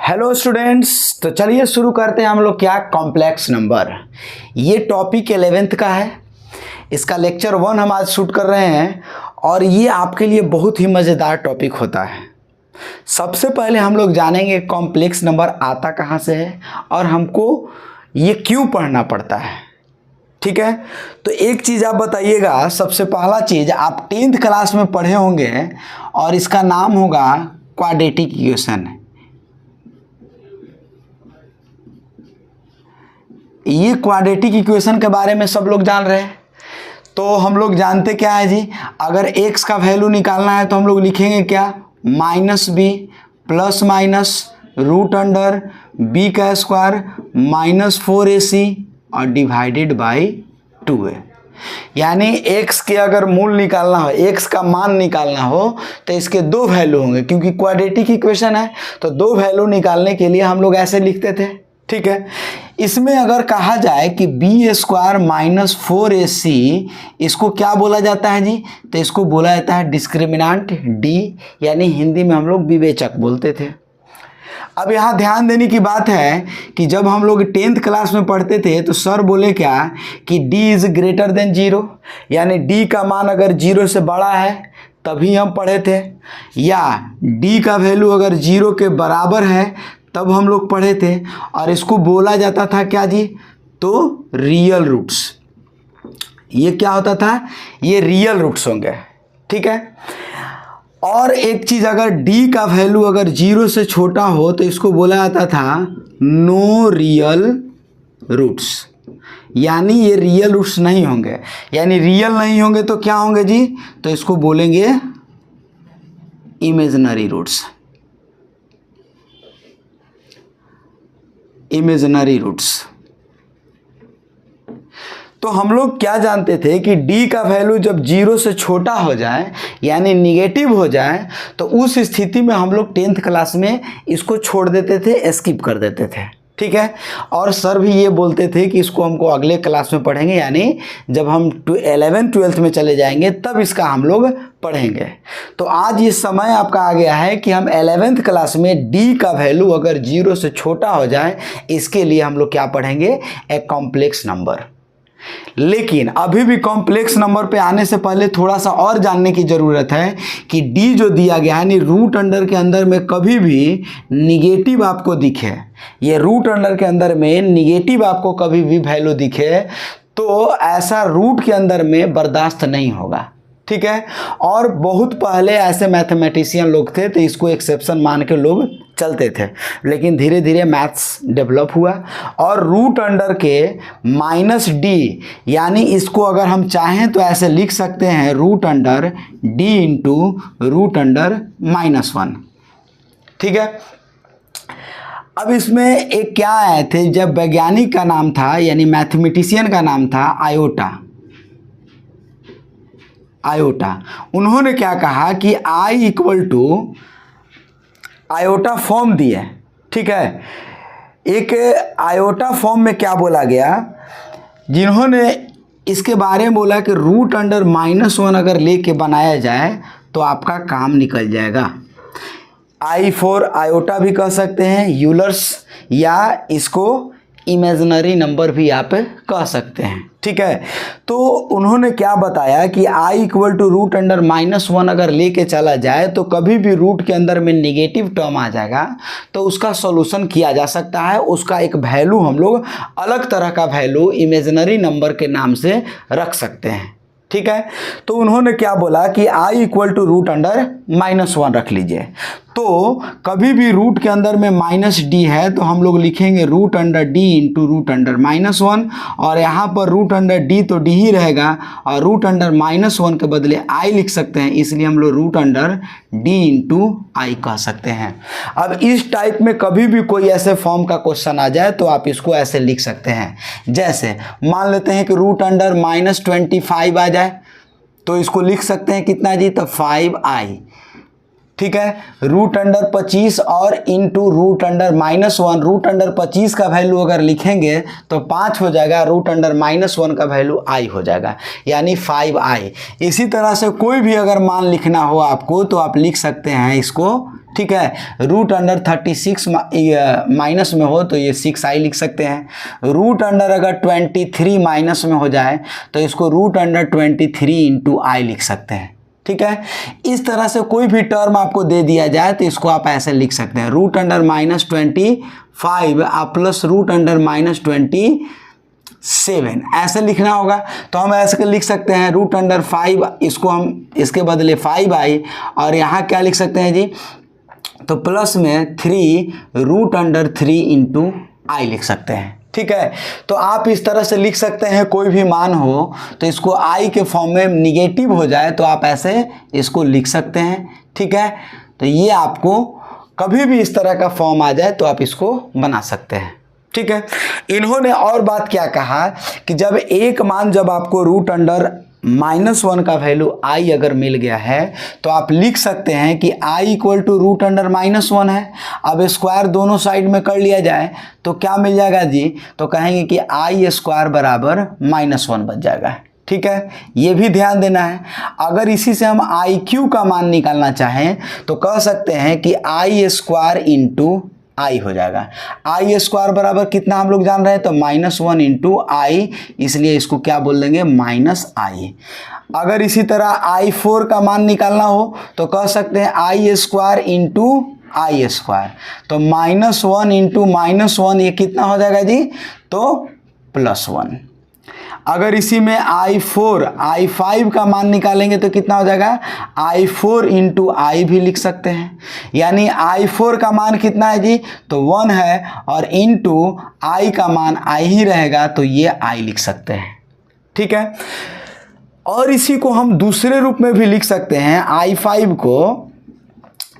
Hello students, तो चलिए शुरू करते हैं हम लोग क्या कॉम्प्लेक्स नंबर। ये टॉपिक 11th का है। इसका लेक्चर 1 हम आज शूट कर रहे हैं और ये आपके लिए बहुत ही मज़ेदार टॉपिक होता है। सबसे पहले हम लोग जानेंगे कॉम्प्लेक्स नंबर आता कहाँ से है और हमको ये क्यों पढ़ना पड़ता है। ठीक है, तो एक चीज़ आप बताइएगा। सबसे पहला चीज़ आप 10th क्लास में पढ़े होंगे और इसका नाम होगा क्वाड्रेटिक इक्वेशन। ये क्वाड्रेटिक इक्वेशन के बारे में सब लोग जान रहे हैं। तो हम लोग जानते क्या है जी, अगर x का वैल्यू निकालना है तो हम लोग लिखेंगे क्या, -b plus minus root under b का स्क्वायर -4ac और डिवाइडेड बाई 2a। यानी x के अगर मूल निकालना हो, x का मान निकालना हो तो इसके दो वैल्यू होंगे, क्योंकि क्वाड्रेटिक इक्वेशन है तो दो वैल्यू निकालने के लिए हम लोग ऐसे लिखते थे। ठीक है, इसमें अगर कहा जाए कि b स्क्वायर -4ac, इसको क्या बोला जाता है जी, तो इसको बोला जाता है डिस्क्रिमिनेंट d, यानी हिंदी में हम लोग विवेचक बोलते थे। अब यहाँ ध्यान देने की बात है कि जब हम लोग 10th क्लास में पढ़ते थे तो सर बोले क्या कि d इज़ ग्रेटर देन 0, यानी d का मान अगर 0 से बड़ा है तभी हम पढ़े थे, या d का वैल्यू अगर 0 के बराबर है तब हम लोग पढ़े थे। और इसको बोला जाता था क्या जी, तो रियल रूट्स। ये क्या होता था, ये रियल रूट्स होंगे। ठीक है, और एक चीज़, अगर d का वैल्यू अगर 0 से छोटा हो तो इसको बोला जाता था नो रियल रूट्स, यानी ये रियल रूट्स नहीं होंगे। यानी रियल नहीं होंगे तो क्या होंगे जी, तो इसको बोलेंगे इमेजिनरी रूट्स। Imaginary roots. तो हम लोग क्या जानते थे कि d का वैल्यू जब 0 से छोटा हो जाए यानी निगेटिव हो जाए तो उस स्थिति में हम लोग 10th क्लास में इसको छोड़ देते थे, स्किप कर देते थे। ठीक है, और सर भी ये बोलते थे कि इसको हमको अगले क्लास में पढ़ेंगे, यानी जब हम 11th 12th में चले जाएंगे तब इसका हम लोग पढ़ेंगे। तो आज ये समय आपका आ गया है कि हम 11th क्लास में d का वैल्यू अगर 0 से छोटा हो जाए इसके लिए हम लोग क्या पढ़ेंगे, ए कॉम्प्लेक्स नंबर। लेकिन अभी भी कॉम्प्लेक्स नंबर पे आने से पहले थोड़ा सा और जानने की ज़रूरत है कि d जो दिया गया है, यानी रूट अंडर के अंदर में कभी भी निगेटिव आपको दिखे, ये रूट अंडर के अंदर में निगेटिव आपको कभी भी वैल्यू दिखे तो ऐसा रूट के अंदर में बर्दाश्त नहीं होगा। ठीक है, और बहुत पहले ऐसे मैथमेटिशियन लोग थे तो इसको एक्सेप्शन मान के लोग चलते थे, लेकिन धीरे धीरे मैथ्स डेवलप हुआ और रूट अंडर के -d, यानी इसको अगर हम चाहें तो ऐसे लिख सकते हैं root under d into root under -1। ठीक है, अब इसमें एक क्या आए थे, जब वैज्ञानिक का नाम था यानी मैथमेटिशियन का नाम था आयोटा। उन्होंने क्या कहा कि I equal to iota form दिए। ठीक है, एक आयोटा फॉर्म में क्या बोला गया, जिन्होंने इसके बारे में बोला कि रूट अंडर -1 अगर लेके बनाया जाए तो आपका काम निकल जाएगा। I फॉर आयोटा भी कह सकते हैं, यूलर्स, या इसको इमेजिनरी नंबर भी आप कह सकते हैं। ठीक है, तो उन्होंने क्या बताया कि I equal to root under -1 अगर लेके चला जाए तो कभी भी रूट के अंदर में निगेटिव टर्म आ जाएगा तो उसका सॉल्यूशन किया जा सकता है। उसका एक वैल्यू हम लोग अलग तरह का वैल्यू इमेजिनरी नंबर के नाम से रख सकते हैं। ठीक है, तो उन्होंने क्या बोला कि I equal to root under -1 रख लीजिए। तो कभी भी रूट के अंदर में -d है तो हम लोग लिखेंगे root under d into root under -1, और यहाँ पर रूट अंडर d तो d ही रहेगा और रूट अंडर -1 के बदले I लिख सकते हैं, इसलिए हम लोग root under d into I कह सकते हैं। अब इस टाइप में कभी भी कोई ऐसे फॉर्म का क्वेश्चन आ जाए तो आप इसको ऐसे लिख सकते हैं। जैसे मान लेते हैं कि रूट अंडर -25 आ जाए तो इसको लिख सकते हैं कितना जी, तो 5i। ठीक है, रूट अंडर 25 और into root under -1, root under 25 का वैल्यू अगर लिखेंगे तो 5 हो जाएगा, रूट अंडर -1 का वैल्यू i हो जाएगा, यानी 5i। इसी तरह से कोई भी अगर मान लिखना हो आपको तो आप लिख सकते हैं इसको। ठीक है। रूट अंडर 36 माइनस में हो तो ये 6i लिख सकते हैं। रूट अंडर अगर 23 माइनस में हो जाए तो इसको रूट अंडर 23 इंटू आई लिख सकते हैं, ठीक है। इस तरह से कोई भी टर्म आपको दे दिया जाए तो इसको आप ऐसे लिख सकते हैं, रूट अंडर -25 आप प्लस रूट अंडर -27 ऐसे लिखना होगा। तो हम ऐसे लिख सकते हैं रूट अंडर 5, इसको हम इसके बदले 5i, और यहाँ क्या लिख सकते हैं जी, तो प्लस में 3 रूट अंडर 3 इंटू आई लिख सकते हैं, ठीक है। तो आप इस तरह से लिख सकते हैं, कोई भी मान हो तो इसको आई के फॉर्म में निगेटिव हो जाए तो आप ऐसे इसको लिख सकते हैं, ठीक है। तो ये आपको कभी भी इस तरह का फॉर्म आ जाए तो आप इसको बना सकते हैं, ठीक है। इन्होंने और बात क्या कहा कि जब एक मान जब आपको रूट अंडर -1 का वैल्यू आई अगर मिल गया है तो आप लिख सकते हैं कि i equal to root under -1 है। अब स्क्वायर दोनों साइड में कर लिया जाए तो क्या मिल जाएगा जी, तो कहेंगे कि i स्क्वायर बराबर -1 बच जाएगा, ठीक है। ये भी ध्यान देना है। अगर इसी से हम IQ का मान निकालना चाहें तो कह सकते हैं कि i स्क्वायर इंटू आई हो जाएगा। आई स्क्वायर बराबर कितना हम लोग जान रहे हैं, तो -1 इंटू आई, इसलिए इसको क्या बोल देंगे, -i। अगर इसी तरह i4 का मान निकालना हो तो कह सकते हैं आई स्क्वायर इंटू आई स्क्वायर, तो -1 इंटू -1 ये कितना हो जाएगा जी, तो +1। अगर इसी में i5 का मान निकालेंगे तो कितना हो जाएगा, i4 इंटू आई भी लिख सकते हैं। यानी i4 का मान कितना है जी, तो 1 है, और इंटू आई का मान i ही रहेगा तो ये i लिख सकते हैं, ठीक है। और इसी को हम दूसरे रूप में भी लिख सकते हैं i5 को,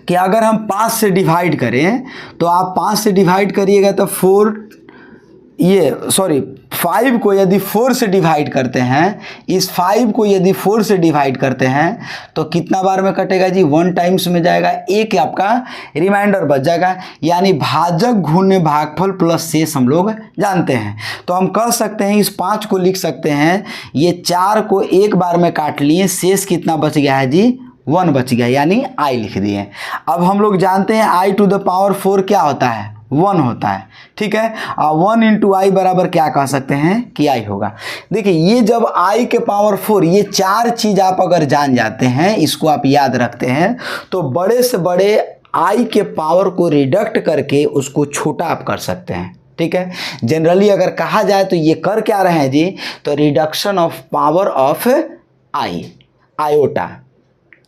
कि अगर हम 5 से डिवाइड करें तो आप 5 से डिवाइड करिएगा तो 5 को यदि 4 से डिवाइड करते हैं, इस 5 को यदि 4 से डिवाइड करते हैं तो कितना बार में कटेगा जी, 1 टाइम्स में जाएगा, एक आपका रिमाइंडर बच जाएगा। यानी भाजक गुणा भागफल प्लस शेष हम लोग जानते हैं। तो हम कह सकते हैं इस 5 को लिख सकते हैं, ये 4 को एक बार में काट लिए, शेष कितना बच गया है जी, 1 बच गया, यानी i लिख दिए। अब हम लोग जानते हैं i टू द पावर 4 क्या होता है, 1 होता है, ठीक है। 1 इंटू आई बराबर क्या कह सकते हैं कि i होगा। देखिए ये जब i के पावर 4, ये 4 चीज़ आप अगर जान जाते हैं, इसको आप याद रखते हैं, तो बड़े से बड़े i के पावर को रिडक्ट करके उसको छोटा आप कर सकते हैं, ठीक है। जनरली अगर कहा जाए तो ये कर क्या रहे हैं जी, तो reduction of power of i, iota,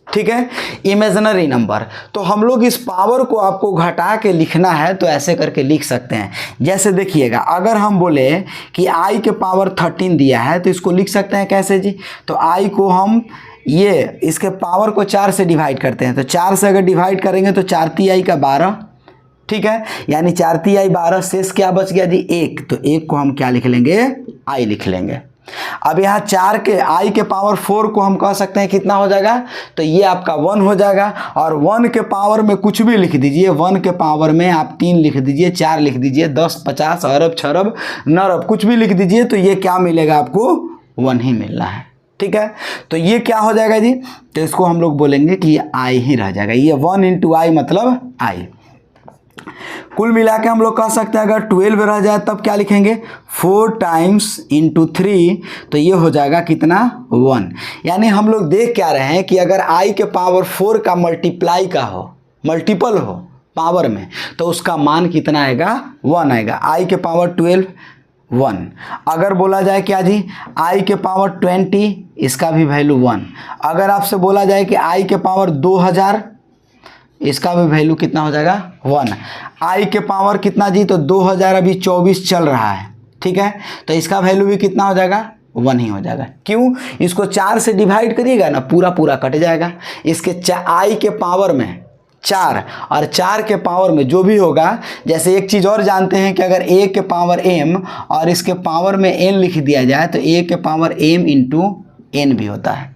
ठीक है, इमेजिनरी नंबर। तो हम लोग इस पावर को आपको घटा के लिखना है तो ऐसे करके लिख सकते हैं। जैसे देखिएगा, अगर हम बोले कि i के पावर 13 दिया है तो इसको लिख सकते हैं कैसे जी, तो i को हम ये इसके पावर को 4 से डिवाइड करते हैं, तो 4 से अगर डिवाइड करेंगे तो 4 तिहाई का 12, ठीक है। यानी 4 तिहाई 12, शेष क्या बच गया जी, 1, तो 1 को हम क्या लिख लेंगे, i लिख लेंगे। अब यहाँ 4 के i के पावर 4 को हम कह सकते हैं कितना हो जाएगा, तो ये आपका 1 हो जाएगा। और 1 के पावर में कुछ भी लिख दीजिए, 1 के पावर में आप 3 लिख दीजिए, 4 लिख दीजिए, 10, 50, अरब, छरब, नरब, कुछ भी लिख दीजिए, तो ये क्या मिलेगा आपको, 1 ही मिलना है, ठीक है। तो ये क्या हो जाएगा जी, तो इसको हम लोग बोलेंगे कि ये i ही रह जाएगा, ये 1 इंटू आई मतलब i। कुल मिला के हम लोग कह सकते हैं अगर 12 रह जाए तब क्या लिखेंगे, 4 टाइम्स इंटू 3, तो ये हो जाएगा कितना, 1। यानी हम लोग देख क्या रहे हैं कि अगर i के पावर 4 का मल्टीप्लाई का हो, मल्टीपल हो पावर में, तो उसका मान कितना आएगा, 1 आएगा। i के पावर 12 1। अगर बोला जाए क्या जी, i के पावर 20, इसका भी वैल्यू 1। अगर आपसे बोला जाए कि i के पावर 2000, इसका भी वैल्यू कितना हो जाएगा, 1। i के पावर कितना जी, तो 2000 अभी 24 चल रहा है, ठीक है, तो इसका वैल्यू भी कितना हो जाएगा, 1 ही हो जाएगा। क्यों, इसको 4 से डिवाइड करिएगा ना, पूरा पूरा कट जाएगा। इसके i के पावर में 4 और 4 के पावर में जो भी होगा, जैसे एक चीज़ और जानते हैं कि अगर a के पावर m और इसके पावर में n लिख दिया जाए तो a के पावर m इंटू n भी होता है,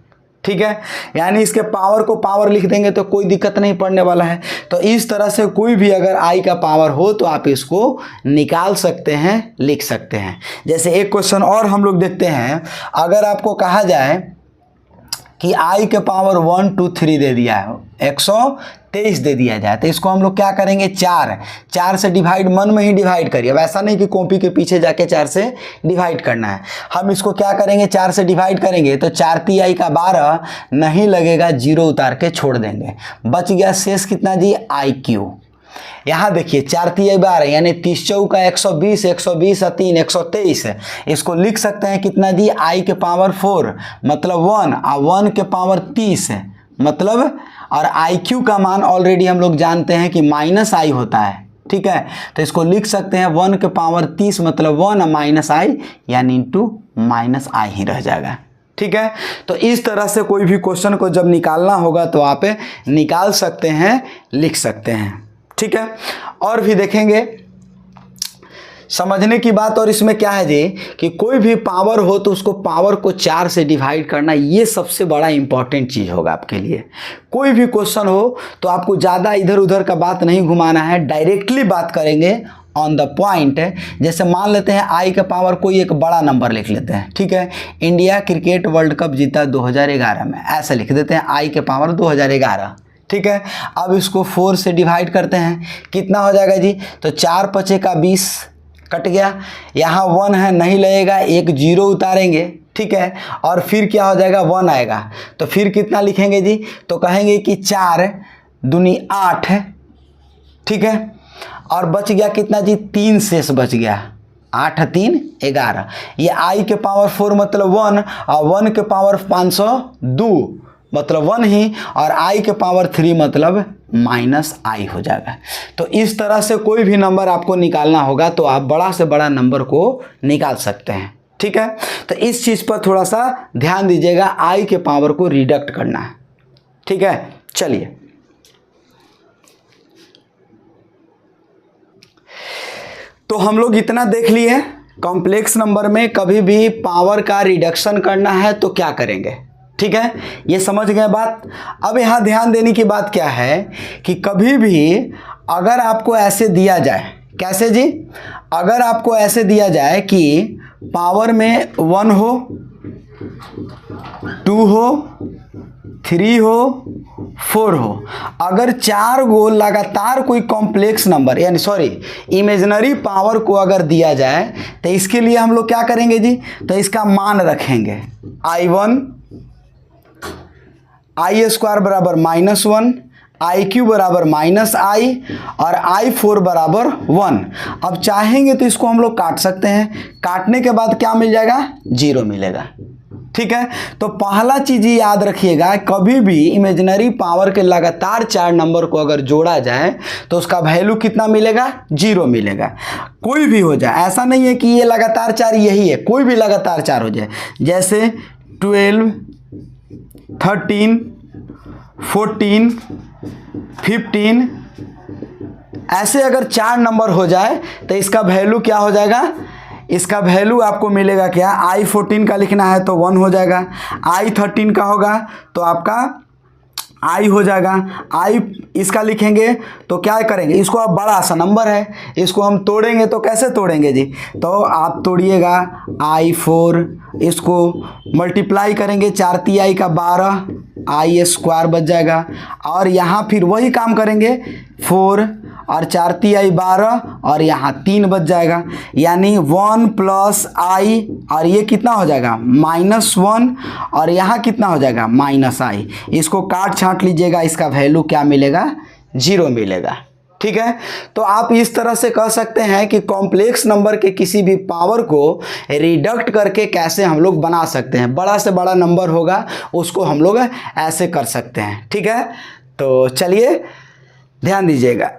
ठीक है। यानी इसके पावर को पावर लिख देंगे तो कोई दिक्कत नहीं पड़ने वाला है। तो इस तरह से कोई भी अगर i का पावर हो तो आप इसको निकाल सकते हैं, लिख सकते हैं। जैसे एक क्वेश्चन और हम लोग देखते हैं, अगर आपको कहा जाए कि i के पावर 1 2 3 दे दिया है, 123 दे दिया जाए तो इसको हम लोग क्या करेंगे, 4 से डिवाइड, मन में ही डिवाइड करिए। अब ऐसा नहीं कि कॉपी के पीछे जाके 4 से डिवाइड करना है। हम इसको क्या करेंगे, 4 से डिवाइड करेंगे तो 4 तिहाई का 12 नहीं लगेगा, 0 उतार के छोड़ देंगे। बच गया शेष कितना जी, IQ। यहाँ देखिए 4 तिहाई 12 यानी 30 चौका 120, 120 और 3 123 है। इसको लिख सकते हैं कितना जी, I के पावर 4 मतलब 1 और 1 के पावर 30 है मतलब, और IQ का मान ऑलरेडी हम लोग जानते हैं कि -I होता है। ठीक है, तो इसको लिख सकते हैं 1 के पावर 30 मतलब 1 और -I यानी इंटू -I ही रह जाएगा। ठीक है, तो इस तरह से कोई भी क्वेश्चन को जब निकालना होगा तो आप निकाल सकते हैं, लिख सकते हैं। ठीक है, और भी देखेंगे समझने की बात। और इसमें क्या है जी कि कोई भी पावर हो तो उसको पावर को 4 से डिवाइड करना, ये सबसे बड़ा इंपॉर्टेंट चीज़ होगा आपके लिए। कोई भी क्वेश्चन हो तो आपको ज़्यादा इधर उधर का बात नहीं घुमाना है, डायरेक्टली बात करेंगे ऑन द पॉइंट। जैसे मान लेते हैं I का पावर कोई एक बड़ा नंबर लिख लेते हैं। ठीक है, इंडिया क्रिकेट वर्ल्ड कप जीता 2011 में, ऐसे लिख देते हैं I के पावर 2011। ठीक है, अब इसको 4 से डिवाइड करते हैं, कितना हो जाएगा जी, तो 4 पचे का 20 कट गया, यहाँ 1 है नहीं लगेगा, एक 0 उतारेंगे। ठीक है, और फिर क्या हो जाएगा, 1 आएगा, तो फिर कितना लिखेंगे जी, तो कहेंगे कि 4 दूनी 8 है। ठीक है, और बच गया कितना जी, 3 शेष बच गया, 8 3 11। ये I के पावर 4 मतलब 1 और 1 के पावर 502 मतलब 1 ही, और I के पावर 3 मतलब -I हो जाएगा। तो इस तरह से कोई भी नंबर आपको निकालना होगा तो आप बड़ा से बड़ा नंबर को निकाल सकते हैं। ठीक है, तो इस चीज़ पर थोड़ा सा ध्यान दीजिएगा, I के पावर को रिडक्ट करना है। ठीक है, चलिए तो हम लोग इतना देख लिए। कॉम्प्लेक्स नंबर में कभी भी पावर का रिडक्शन करना है तो क्या करेंगे। ठीक है, ये समझ गए बात। अब यहाँ ध्यान देने की बात क्या है कि कभी भी अगर आपको ऐसे दिया जाए, कैसे जी, अगर आपको ऐसे दिया जाए कि पावर में 1 हो, 2 हो, 3 हो, 4 हो, अगर 4 गो लगातार कोई कॉम्प्लेक्स नंबर यानी इमेजिनरी पावर को अगर दिया जाए तो इसके लिए हम लोग क्या करेंगे जी, तो इसका मान रखेंगे I1 I² बराबर -1, IQ बराबर -I और I4 बराबर 1। अब चाहेंगे तो इसको हम लोग काट सकते हैं, काटने के बाद क्या मिल जाएगा, 0 मिलेगा। ठीक है, तो पहला चीज़ ये याद रखिएगा, कभी भी इमेजिनरी पावर के लगातार 4 नंबर को अगर जोड़ा जाए तो उसका वैल्यू कितना मिलेगा, 0 मिलेगा। कोई भी हो जाए, ऐसा नहीं है कि ये लगातार 4 यही है, कोई भी लगातार 4 हो जाए, जैसे 12 13 14 15 ऐसे अगर 4 नंबर हो जाए तो इसका वैल्यू क्या हो जाएगा, इसका वैल्यू आपको मिलेगा क्या, I14 का लिखना है तो 1 हो जाएगा, I13 का होगा तो आपका I हो जाएगा, I इसका लिखेंगे तो क्या करेंगे, इसको अब बड़ा सा नंबर है, इसको हम तोड़ेंगे तो कैसे तोड़ेंगे जी, तो आप तोड़िएगा I4, इसको मल्टीप्लाई करेंगे 4 तिहाई का 12 I² बच जाएगा, और यहाँ फिर वही काम करेंगे 4 और 4 तिहाई 12 और यहाँ 3 बच जाएगा, यानी 1 + I और ये कितना हो जाएगा -1 और यहाँ कितना हो जाएगा -I। इसको काट छांट लीजिएगा, इसका वैल्यू क्या मिलेगा, 0 मिलेगा। ठीक है, तो आप इस तरह से कह सकते हैं कि कॉम्प्लेक्स नंबर के किसी भी पावर को रिडक्ट करके कैसे हम लोग बना सकते हैं, बड़ा से बड़ा नंबर होगा उसको हम लोग ऐसे कर सकते हैं। ठीक है, तो चलिए ध्यान दीजिएगा।